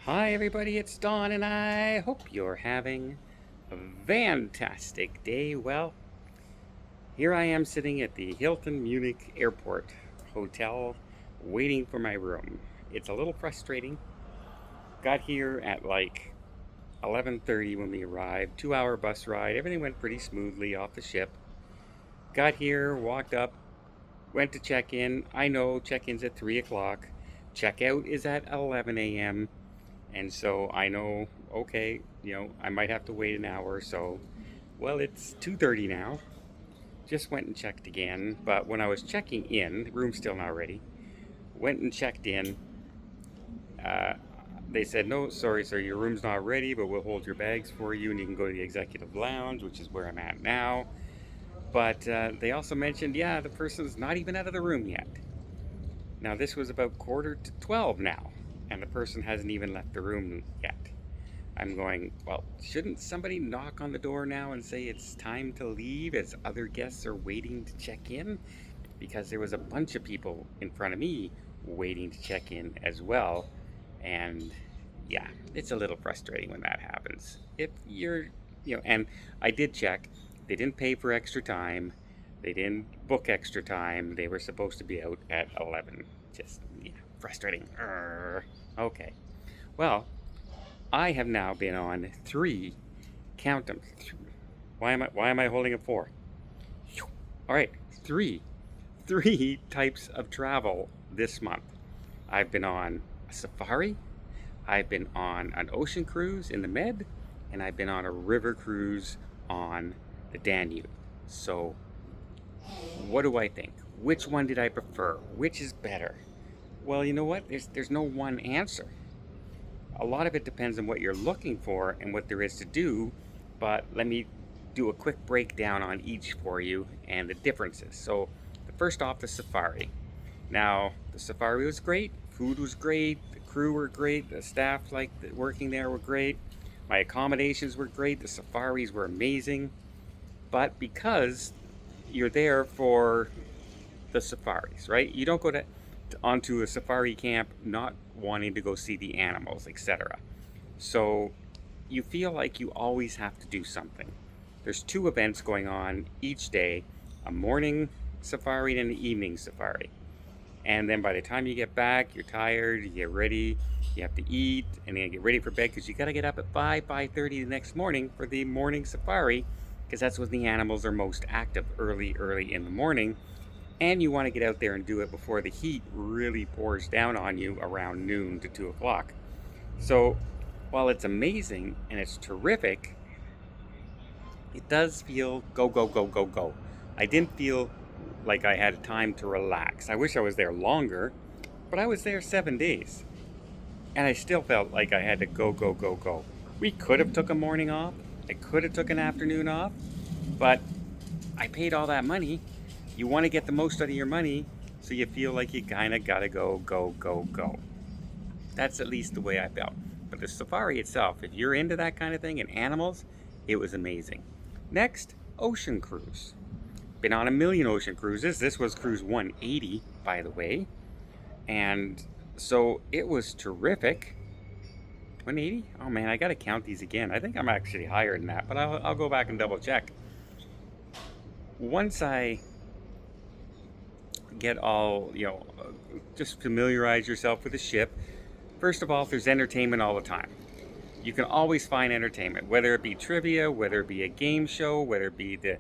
Hi everybody, it's Dawn and I hope you're having a fantastic day. Well, here I am sitting at the Hilton Munich Airport Hotel waiting for my room. It's a little frustrating. Got here at like 11:30 when we arrived. 2-hour bus ride. Everything went pretty smoothly off the ship. Got here, walked up, went to check in. I know check-in's at 3 o'clock. Checkout is at 11 a.m. And so I know, okay, I might have to wait an hour or so. Well, it's 2:30 now. Just went and checked again, but when I was checking in, the room's still not ready. Went and checked in. Uh, they said, no, sorry, sir, your room's not ready, but we'll hold your bags for you and you can go to the executive lounge, which is where I'm at now. But they also mentioned, yeah, the person's not even out of the room yet. Now, this was about 11:45 now, and the person hasn't even left the room yet. I'm going, well, shouldn't somebody knock on the door now and say it's time to leave as other guests are waiting to check in? Because there was a bunch of people in front of me waiting to check in as well. And yeah, it's a little frustrating when that happens. If you're, and I did check, they didn't pay for extra time. They didn't book extra time. They were supposed to be out at 11. Just, yeah, frustrating. Okay. Well, I have now been on 3, count them. Why am I holding a 4? All right, 3 types of travel this month. I've been on a safari, I've been on an ocean cruise in the Med, and I've been on a river cruise on the Danube. So, what do I think? Which one did I prefer? Which is better? Well, you know what? There's no one answer. A lot of it depends on what you're looking for and what there is to do, but let me do a quick breakdown on each for you and the differences. So, first off, the safari. Now, the safari was great, food was great, the crew were great, the staff working there were great, my accommodations were great, the safaris were amazing, but because you're there for the safaris, right? You don't go onto a safari camp not wanting to go see the animals, etc. So you feel like you always have to do something. There's 2 events going on each day, a morning safari and an evening safari. And then by the time you get back, you're tired, you get ready, you have to eat, and then get ready for bed because you got to get up at 5:30 the next morning for the morning safari, because that's when the animals are most active, early in the morning. And you want to get out there and do it before the heat really pours down on you around noon to 2 o'clock. So while it's amazing and it's terrific, it does feel go, go, go, go, go. I didn't feel like I had time to relax. I wish I was there longer, but I was there 7 days. And I still felt like I had to go, go, go, go. We could have took a morning off. I could have took an afternoon off, but I paid all that money. You want to get the most out of your money, so you feel like you kind of got to go, go, go, go. That's at least the way I felt. But the safari itself, if you're into that kind of thing and animals, it was amazing. Next, ocean cruise. Been on a million ocean cruises. This was cruise 180, by the way. And so it was terrific. 180? Oh man, I got to count these again. I think I'm actually higher than that, but I'll go back and double check. Once I get all, just familiarize yourself with the ship. First of all, there's entertainment all the time. You can always find entertainment, whether it be trivia, whether it be a game show, whether it be the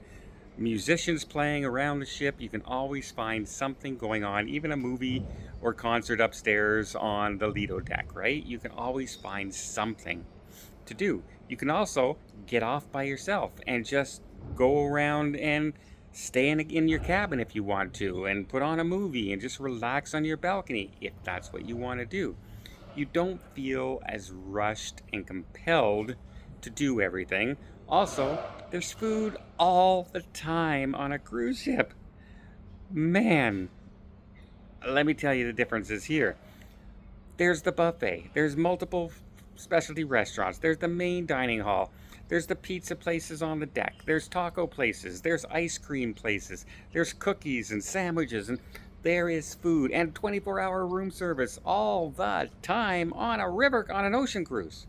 musicians playing around the ship. You can always find something going on, even a movie or concert upstairs on the Lido deck, right? You can always find something to do. You can also get off by yourself and just go around and stay in your cabin if you want to, and put on a movie and just relax on your balcony if that's what you want to do. You don't feel as rushed and compelled to do everything. Also, there's food all the time on a cruise ship. Man, let me tell you the differences here. There's the buffet. There's multiple specialty restaurants. There's the main dining hall. There's the pizza places on the deck. There's taco places. There's ice cream places. There's cookies and sandwiches. And there is food and 24-hour room service all the time on an ocean cruise.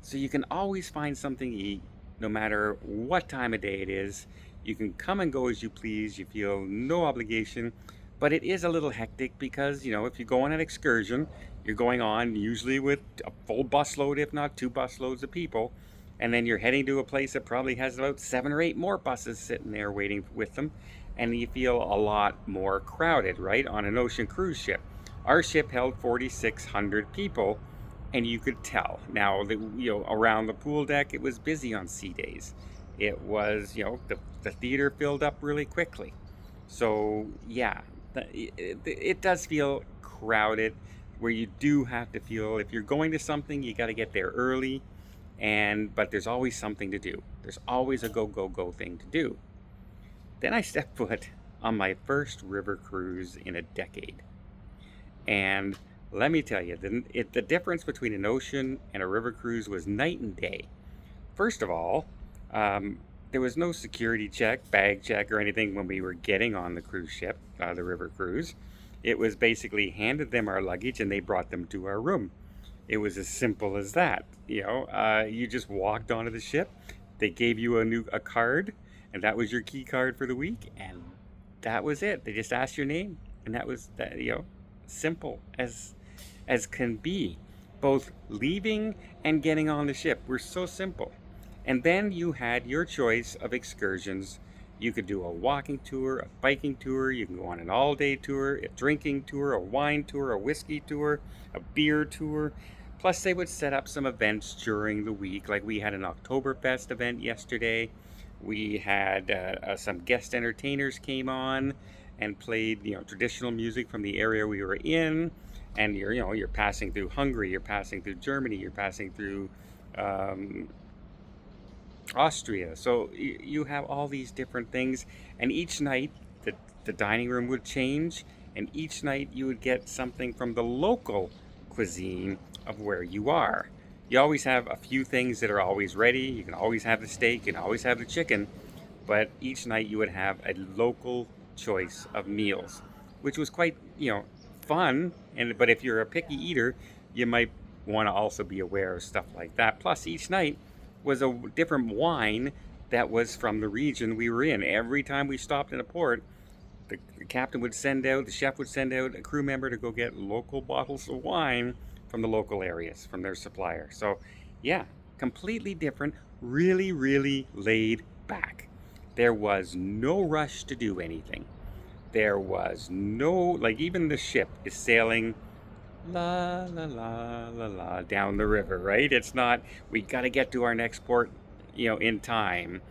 So you can always find something to eat no matter what time of day it is. You can come and go as you please. You feel no obligation, but it is a little hectic because, if you go on an excursion, you're going on usually with a full busload, if not 2 busloads of people, and then you're heading to a place that probably has about 7 or 8 more buses sitting there waiting with them, and you feel a lot more crowded, right, on an ocean cruise ship. Our ship held 4,600 people, and you could tell. Now, around the pool deck, it was busy on sea days. It was, the theater filled up really quickly. So, yeah, it does feel crowded, where you do have to feel, if you're going to something, you got to get there early, but there's always something to do. There's always a go thing to do. Then I stepped foot on my first river cruise in a decade. And let me tell you, the difference between an ocean and a river cruise was night and day. First of all, there was no security check, bag check, or anything when we were getting on the cruise ship, the river cruise. It was basically handed them our luggage and they brought them to our room. It was as simple as that. You just walked onto the ship. They gave you a card, and that was your key card for the week, and that was it. They just asked your name, and that was that. Simple as can be. Both leaving and getting on the ship were so simple. And then you had your choice of excursions. You could do a walking tour, a biking tour, you can go on an all-day tour, a drinking tour, a wine tour, a whiskey tour, a beer tour. Plus they would set up some events during the week, like we had an Oktoberfest event yesterday. We had some guest entertainers came on and played traditional music from the area we were in. And you're passing through Hungary, you're passing through Germany, you're passing through Austria. So you have all these different things, and each night the dining room would change, and each night you would get something from the local cuisine of where you are. You always have a few things that are always ready. You can always have the steak, you can always have the chicken, but each night you would have a local choice of meals, which was quite fun. But if you're a picky eater, you might want to also be aware of stuff like that. Plus each night was a different wine that was from the region we were in. Every time we stopped in a port, the chef would send out a crew member to go get local bottles of wine from the local areas, from their supplier. So yeah, completely different, really, really laid back. There was no rush to do anything. There was no, even the ship is sailing la la la la la down the river, right? It's not, we got to get to our next port in time.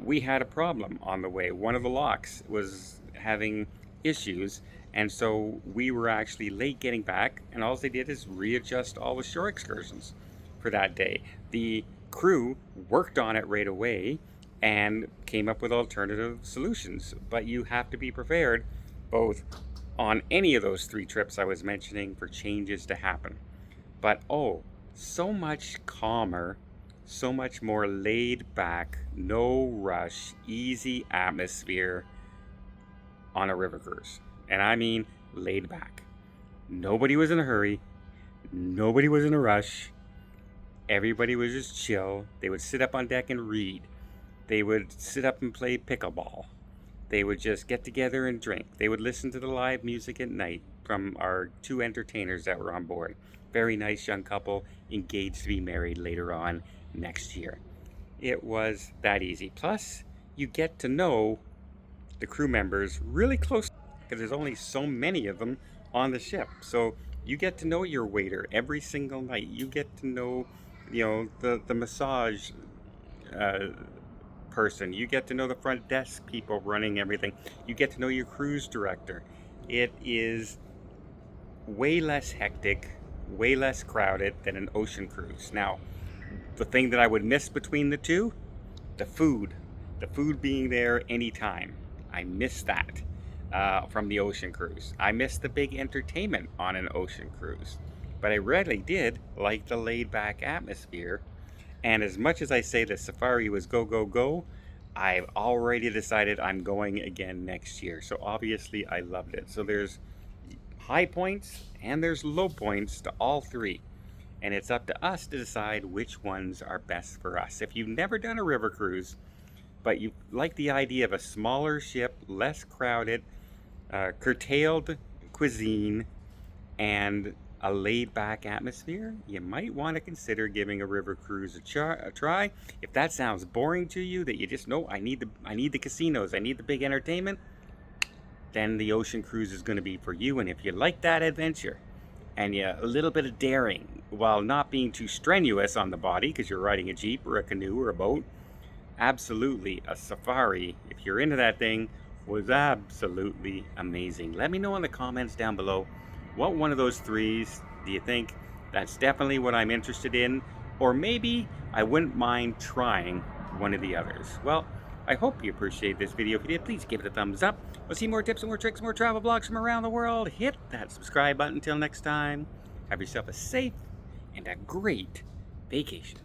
We had a problem on the way. One of the locks was having issues, and so we were actually late getting back, and all they did is readjust all the shore excursions for that day. The crew worked on it right away and came up with alternative solutions, but you have to be prepared both on any of those 3 trips I was mentioning for changes to happen. But so much calmer, so much more laid back, no rush, easy atmosphere on a river cruise. And I mean laid back. Nobody was in a hurry. Nobody was in a rush. Everybody was just chill. They would sit up on deck and read. They would sit up and play pickleball. They would just get together and drink. They would listen to the live music at night from our 2 entertainers that were on board. Very nice young couple, engaged to be married later on next year. It was that easy. Plus, you get to know the crew members really close, because there's only so many of them on the ship. So you get to know your waiter every single night. You get to know, the massage person. You get to know the front desk people running everything. You get to know your cruise director. It is way less hectic, way less crowded than an ocean cruise. Now, the thing that I would miss between the two, the food being there anytime. I miss that from the ocean cruise. I miss the big entertainment on an ocean cruise, but I really did like the laid back atmosphere. And as much as I say the safari was go, go, go, I've already decided I'm going again next year. So obviously I loved it. So there's high points and there's low points to all three. And it's up to us to decide which ones are best for us. If you've never done a river cruise, but you like the idea of a smaller ship, less crowded, curtailed cuisine, and a laid-back atmosphere, you might want to consider giving a river cruise a try. If that sounds boring to you, that you just know I need the casinos, I need the big entertainment, then the ocean cruise is going to be for you. And if you like that adventure and a little bit of daring while not being too strenuous on the body because you're riding a jeep or a canoe or a boat, absolutely a safari, if you're into that thing, was absolutely amazing. Let me know in the comments down below, what one of those threes do you think? That's definitely what I'm interested in, or maybe I wouldn't mind trying one of the others. Well, I hope you appreciate this video. If you did, please give it a thumbs up. We'll see more tips and more tricks, more travel vlogs from around the world. Hit that subscribe button. Until next time, have yourself a safe and a great vacation.